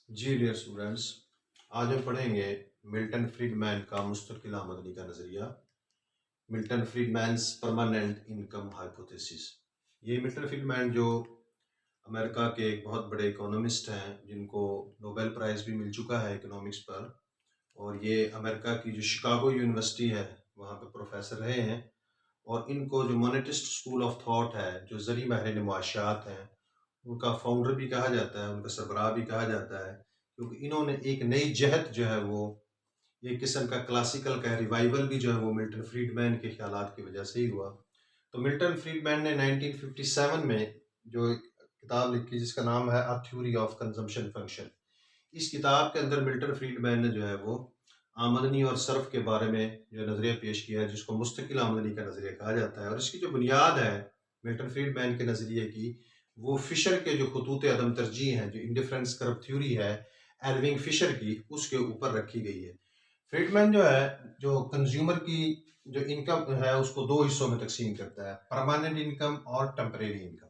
जी dear students, आज हम पढ़ेंगे मिल्टन फ्रीडमैन का मुस्तकिल आमदनी का नज़रिया। Milton Friedman's permanent income hypothesis. ये मिल्टन फ्रीडमैन जो अमेरिका के एक बहुत बड़े इकोनॉमिस्ट हैं, जिनको नोबेल प्राइज़ भी मिल चुका है इकोनॉमिक्स पर, और ये अमेरिका की जो शिकागो यूनिवर्सिटी है वहाँ पे प्रोफेसर रहे हैं। और इनको जो मोनेटिस्ट स्कूल ऑफ थॉट है, जो ज़री माहिर नमुआशियात हैं, उनका फाउंडर भी कहा जाता है, उनका सरबराह भी कहा जाता है, क्योंकि इन्होंने एक नई जहत जो है वो एक किस्म का क्लासिकल का रिवाइवल भी जो है वो मिल्टन फ्रीडमैन के ख्यालात की वजह से ही हुआ। तो मिल्टन फ्रीडमैन ने 1957 में जो एक किताब लिखी जिसका नाम है a theory of consumption function. इस किताब के अंदर मिल्टन फ्रीडमैन ने जो है वो आमदनी और सर्फ के बारे में जो नज़रिया पेश किया है, जिसको मुस्तकिल आमदनी का नज़रिया कहा जाता है। और इसकी जो बुनियाद है मिल्टन फ्रीडमैन के नज़रिए की, वो फिशर के जो खतूत अदम तरजीह हैं, जो इंडिफरेंस कर्व थ्योरी है एल्विंग फिशर की, उसके ऊपर रखी गई है। फ्रीडमैन जो है, जो कंज्यूमर की जो इनकम है उसको दो हिस्सों में तकसीम करता है, परमानेंट इनकम और टेम्परेरी इनकम।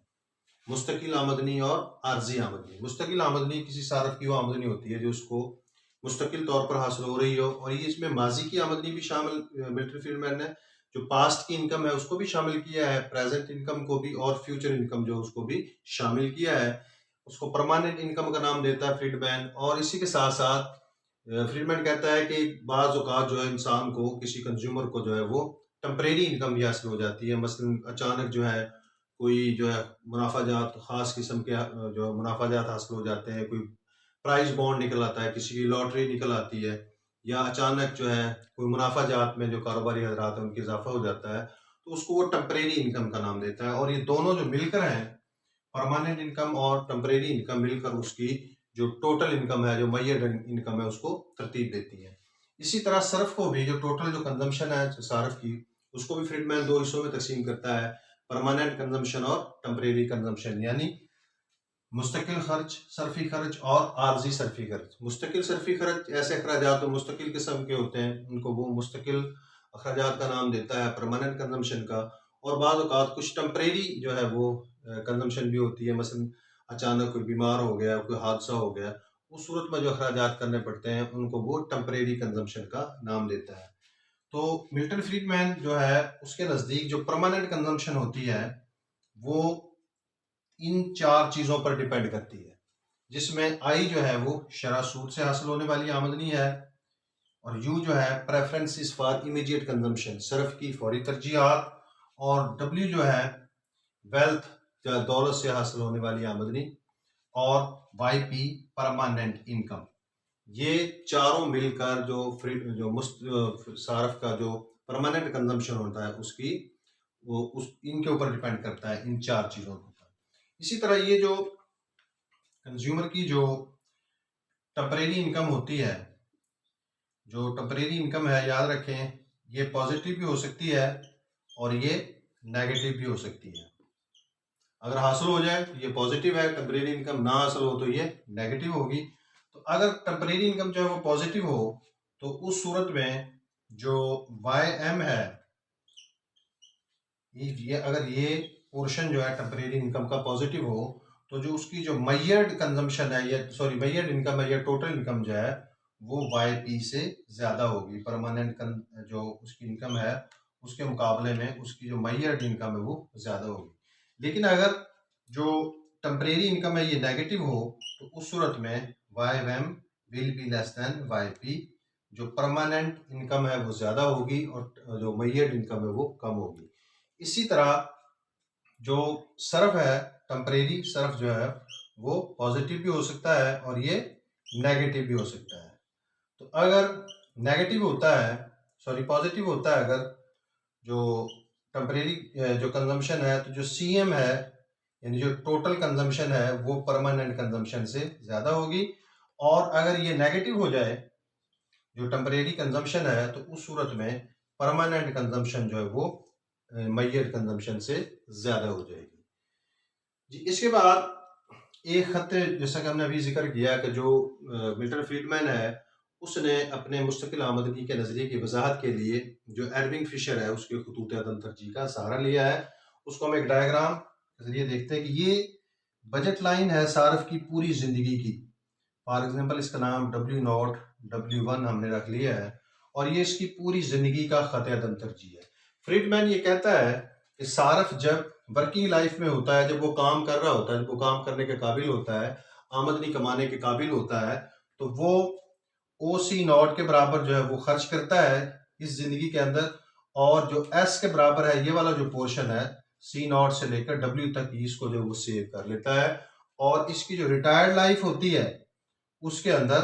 मुस्तकिल आमदनी और आर्जी आमदनी। मुस्तकिल आमदनी किसी सारफ की वो आमदनी होती है जो उसको मुस्तकिल तौर पर हासिल हो रही हो, और ये इसमें माजी की आमदनी भी शामिल मिलिट्री फील्डमैन ने जो पास्ट की इनकम है उसको भी शामिल किया है, प्रेजेंट इनकम को भी, और फ्यूचर इनकम जो उसको भी शामिल किया है। उसको परमानेंट इनकम का नाम देता है फ्रीडमैन। और इसी के साथ साथ फ्रीडमैन कहता है कि बाज़ औक़ात जो है इंसान को, किसी कंज्यूमर को जो है वो टेम्परेरी इनकम भी हासिल हो जाती है। मसलन अचानक जो है कोई जो है मुनाफाजात, ख़ास किस्म के जो मुनाफाजात हासिल हो जाते हैं, कोई प्राइज़ बॉन्ड निकल आता है, किसी की लॉटरी निकल आती है, या अचानक जो है कोई मुनाफाजात में जो कारोबारी हज़रात हैं उनकी इज़ाफ़ा हो जाता है, तो उसको वो टेम्परेरी इनकम का नाम देता है। और ये दोनों जो मिलकर हैं, परमानेंट इनकम और टेम्परेरी इनकम, मिलकर उसकी जो टोटल इनकम है, जो मय्यद इनकम है, उसको तरतीब देती है। इसी तरह सर्फ को भी, जो टोटल जो कंजम्पशन है सार्फ की, उसको भी फ्रीडमैन दो हिस्सों में तकसीम करता है, परमानेंट कंजम्पशन और टेम्परेरी कंजम्पशन, यानी मुस्तकिल खर्च, सर्फी खर्च और आर्जी सर्फी खर्च। मुस्तकिल सर्फी खर्च ऐसे अखराजात तो मुस्तकिल किस्म के होते हैं, उनको वो मुस्तकिल अखराजात का नाम देता है परमानेंट कंजम्पशन का। और बाद औक़ात कुछ टेम्परेरी जो है वो कंजम्पशन भी होती है। मसलन अचानक कोई बीमार हो गया, कोई हादसा हो गया, उस सूरत में जो अखराजात करने पड़ते हैं उनको वो टेम्परेरी कंजम्पशन का नाम देता है। तो मिल्टन फ्रीडमैन जो है उसके नज़दीक जो परमानेंट कंजम्पशन होती है वो इन चार चीज़ों पर डिपेंड करती है, जिसमें आई जो है वो शरह सूद से हासिल होने वाली आमदनी है, और यू जो है preferences for immediate consumption, Surf की फौरी तरजीहात, और डब्ल्यू जो है वेल्थ या दौलत से हासिल होने वाली आमदनी, और वाई पी परमानेंट इनकम। ये चारों मिलकर जो फ्री जो मुस्त सारफ का जो परमानेंट कंजम्पशन होता है उसकी, वो उस इनके ऊपर डिपेंड करता है, इन चार चीज़ों के ऊपर। इसी तरह ये जो कंज्यूमर की जो टेम्परेरी इनकम होती है, जो टेम्परेरी इनकम है, याद रखें, ये पॉजिटिव भी हो सकती है और ये नेगेटिव भी हो सकती है। अगर हासिल हो जाए तो ये पॉजिटिव है, टेम्परेरी इनकम ना हासिल हो तो ये नेगेटिव होगी। तो अगर टेम्परेरी इनकम जो है वो पॉजिटिव हो, तो उस सूरत में जो वाई एम है, ये अगर ये पोर्शन जो है टेम्परेरी इनकम का पॉजिटिव हो, तो जो उसकी जो मय्यड कंजम्पशन है, या सॉरी मय्यड इनकम है, या टोटल इनकम जो है वो वाई पी से ज़्यादा होगी। परमानेंट जो उसकी इनकम है उसके मुकाबले में उसकी जो मय्यड इनकम है वो ज़्यादा होगी। लेकिन अगर जो टेम्परेरी इनकम है ये नेगेटिव हो, तो उस सूरत में Y M will be less than Y P. जो परमानेंट इनकम है वो ज़्यादा होगी और जो मय्यड इनकम है वो कम होगी। इसी तरह जो सर्फ है, टेम्परेरी सर्फ जो है वो पॉजिटिव भी हो सकता है और ये नेगेटिव भी हो सकता है। तो अगर नेगेटिव होता है, सॉरी पॉजिटिव होता है, अगर जो टेम्परेरी जो कंजम्पशन है, तो जो सी एम है, यानी जो टोटल कंजम्पशन है वो परमानेंट कंजम्पशन से ज़्यादा होगी। और अगर ये नेगेटिव हो जाए, जो टेम्परेरी कंजम्पशन है, तो उस सूरत में परमानेंट कंजम्पशन जो है वो मय्यद कंजम्पशन से ज़्यादा हो जाएगी। जी, इसके बाद एक खत, जैसा कि हमने अभी जिक्र किया कि जो मिल्टन फ्रीडमैन है, उसने अपने मुस्तकिल आमदनी के नज़रिए की वजाहत के लिए जो एरविंग फिशर है उसके खतूत अदम तरजीह का सहारा लिया है। उसको हम एक डायग्राम के जरिए देखते हैं कि ये बजट लाइन है सार्फ की पूरी ज़िंदगी की। फॉर एग्जांपल इसका नाम W0 W1 हमने रख लिया है और ये इसकी पूरी जिंदगी का खत अदम तरजीह है। फ्रीडमैन ये कहता है कि सारफ जब वर्किंग लाइफ में होता है, जब वो काम कर रहा होता है, जब वो काम करने के काबिल होता है, आमदनी कमाने के काबिल होता है, तो वो OC0 के बराबर जो है वो खर्च करता है इस जिंदगी के अंदर, और जो S के बराबर है ये वाला जो पोर्शन है C0 से लेकर W तक इसको जो वो सेव कर लेता है। और इसकी जो रिटायर्ड लाइफ होती है उसके अंदर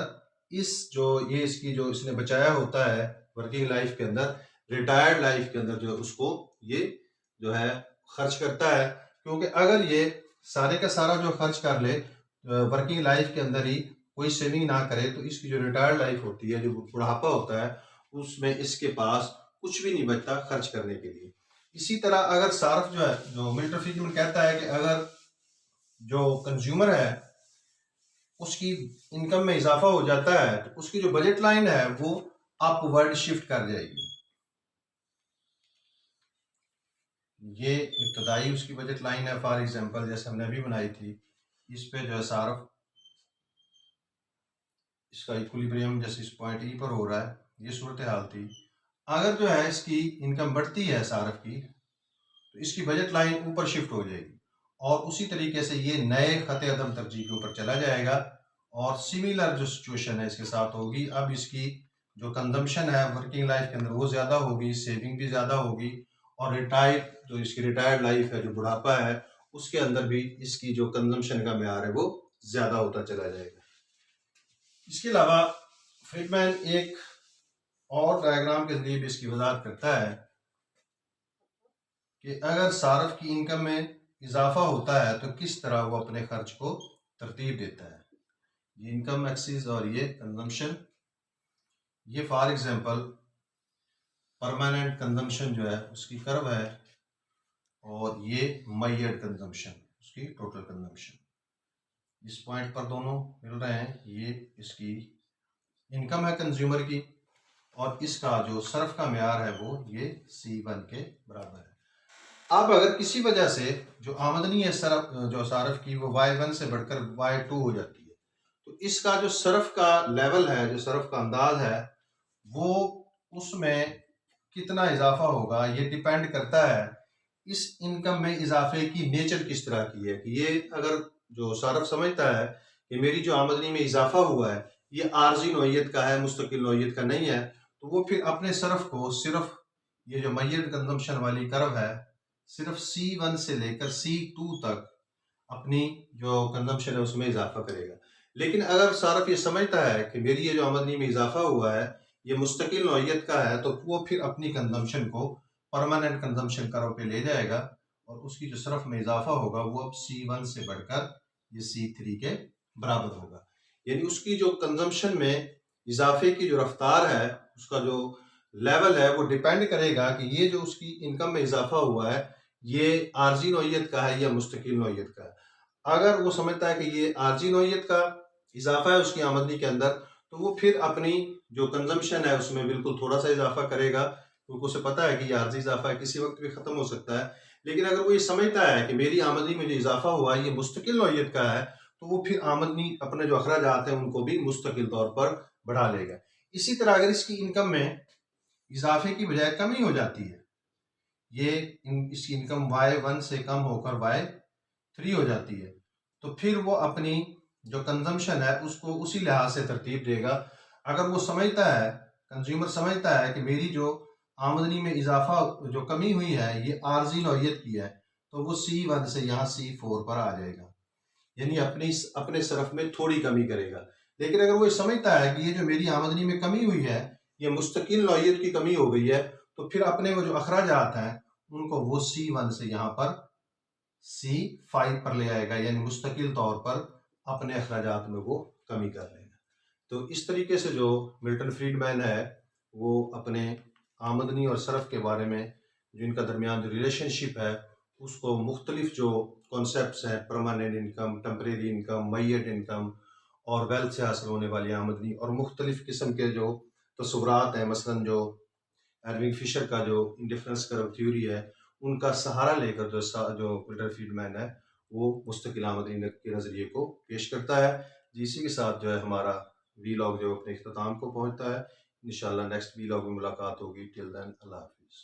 इस जो ये इसकी जो इसने बचाया होता है वर्किंग लाइफ के अंदर, रिटायर्ड लाइफ के अंदर जो उसको ये जो है खर्च करता है। क्योंकि अगर ये सारे का सारा जो खर्च कर ले वर्किंग लाइफ के अंदर ही, कोई सेविंग ना करे, तो इसकी जो रिटायर्ड लाइफ होती है, जो बुढ़ापा होता है, उसमें इसके पास कुछ भी नहीं बचता खर्च करने के लिए। इसी तरह अगर सार्फ जो है, जो मिल्टन फ्रीडमैन कहता है कि अगर जो कंज्यूमर है उसकी इनकम में इजाफा हो जाता है तो उसकी जो बजट लाइन है वो अपवर्ड शिफ्ट कर जाएगी। ये इब्तदाई उसकी बजट लाइन है, फॉर एग्जांपल जैसे हमने अभी बनाई थी, इस पे जो है सार्फ इसका इक्विलिब्रियम जैसे इस पॉइंट ई पर हो रहा है, ये सूरत हाल थी। अगर जो है इसकी इनकम बढ़ती है सार्फ की, तो इसकी बजट लाइन ऊपर शिफ्ट हो जाएगी और उसी तरीके से ये नए खत अदम तरजीह के ऊपर चला जाएगा और सिमिलर जो सिचुएशन है इसके साथ होगी। अब इसकी जो कंजम्पशन है वर्किंग लाइफ के अंदर वो ज़्यादा होगी, सेविंग भी ज़्यादा होगी, और रिटायर्ड जो इसकी रिटायर्ड लाइफ है, जो बुढ़ापा है, उसके अंदर भी इसकी जो कंजम्पशन का म्यार है वो ज़्यादा होता चला जाएगा। इसके अलावा फ्रीडमैन एक और डायग्राम के जरिए भी इसकी वजाहत करता है कि अगर सार्फ की इनकम में इजाफा होता है तो किस तरह वो अपने खर्च को तरतीब देता है। ये इनकम एक्सिस और ये कंजम्पशन, ये फॉर एग्जांपल परमानेंट कंजम्पशन जो है उसकी कर्व है, और ये मय्यड कंजम्पशन उसकी टोटल कंजम्पशन। इस पॉइंट पर दोनों मिल रहे हैं, ये इसकी इनकम है कंज्यूमर की, और इसका जो सर्फ का म्यार है वो ये C1 के बराबर है। अब अगर किसी वजह से जो आमदनी है सरफ जो सार्फ की वो Y1 से बढ़कर Y2 हो जाती है, तो इसका जो सर्फ का लेवल है, जो सर्फ का अंदाज है, वो उसमें कितना इजाफा होगा ये डिपेंड करता है इस इनकम में इजाफे की नेचर किस तरह की है। कि ये अगर जो सार्फ समझता है कि मेरी जो आमदनी में इजाफा हुआ है ये आर्जी नौयत का है, मुस्तकिल नौयत का नहीं है, तो वो फिर अपने सर्फ को सिर्फ ये जो मय्यद कंजम्पशन वाली कर्व है सिर्फ C1 से लेकर C2 तक अपनी जो कंजम्पशन है उसमें इजाफा करेगा। लेकिन अगर सार्फ ये समझता है कि मेरी ये जो आमदनी में इजाफा हुआ है ये मुस्तकिल नौयत का है, तो वो फिर अपनी कंजम्पशन को परमानेंट कंजम्पशन कर्व पे ले जाएगा और उसकी जो सर्फ में इजाफा होगा वो अब C1 से बढ़कर ये C3 के बराबर होगा। यानी उसकी जो कंजम्पशन में इजाफे की जो रफ्तार है, उसका जो लेवल है, वो डिपेंड करेगा कि ये जो उसकी इनकम में इजाफा हुआ है ये आर्जी नौयत का है या मुस्तकिल नौयत का है। अगर वो समझता है कि ये आर्जी नौयत का इजाफा है उसकी आमदनी के अंदर, तो वो फिर अपनी जो कंजम्पशन है उसमें बिल्कुल थोड़ा सा इजाफा करेगा, क्योंकि उसे पता है कि ये आर्जी इजाफा है, किसी वक्त भी खत्म हो सकता है। लेकिन अगर वो ये समझता है कि मेरी आमदनी में जो इजाफा हुआ है ये मुस्तकिल नौयत का है, तो वो फिर आमदनी अपने जो अखराजात हैं उनको भी मुस्तकिल तौर पर बढ़ा लेगा। इसी तरह अगर इसकी इनकम में इजाफे की बजाय कमी हो जाती है, ये इसकी इनकम Y1 से कम होकर Y3 हो जाती है, तो फिर वो अपनी जो कंजम्पशन है उसको उसी लिहाज से तरतीब देगा। अगर वो समझता है, कंज्यूमर समझता है कि मेरी जो आमदनी में इजाफा जो कमी हुई है ये आर्जी नौयत की है, तो वो C1 से यहाँ C4 पर आ जाएगा, यानी अपने सरफ में थोड़ी कमी करेगा। लेकिन अगर वो समझता है कि ये जो मेरी आमदनी में कमी हुई है ये मुस्तकिल नौयत की कमी हो गई है, तो फिर अपने वो जो अखराजात हैं उनको वो C1 से यहाँ पर C5 पर ले आएगा, यानी मुस्तकिल तौर पर अपने अखराजात में वो कमी कर लेगा। तो इस तरीके से जो मिल्टन फ्रीडमैन है वो अपने आमदनी और सरफ के बारे में जो इनका दरमियान जो रिलेशनशिप है उसको मुख्तलिफ जो कॉन्सेप्ट्स हैं, परमानेंट इनकम, टेम्परेरी इनकम, मय्यद इनकम और वेल्थ से हासिल होने वाली आमदनी, और मुख्तलिफ किस्म के जो तस्वुरात हैं, मसलन जो एरविंग फिशर का जो इंडिफरेंस कर्व थ्योरी है उनका सहारा लेकर जो मिल्टन फ्रीडमैन है वो मुस्तकिल आमदनी के नज़रिए को पेश करता है। इसी के साथ जो है हमारा वीलॉग जो अपने इख्तिताम को पहुंचता है। इंशाल्लाह नेक्स्ट वीलॉग में मुलाकात होगी। टिल देन अल्लाह हाफ़िज़।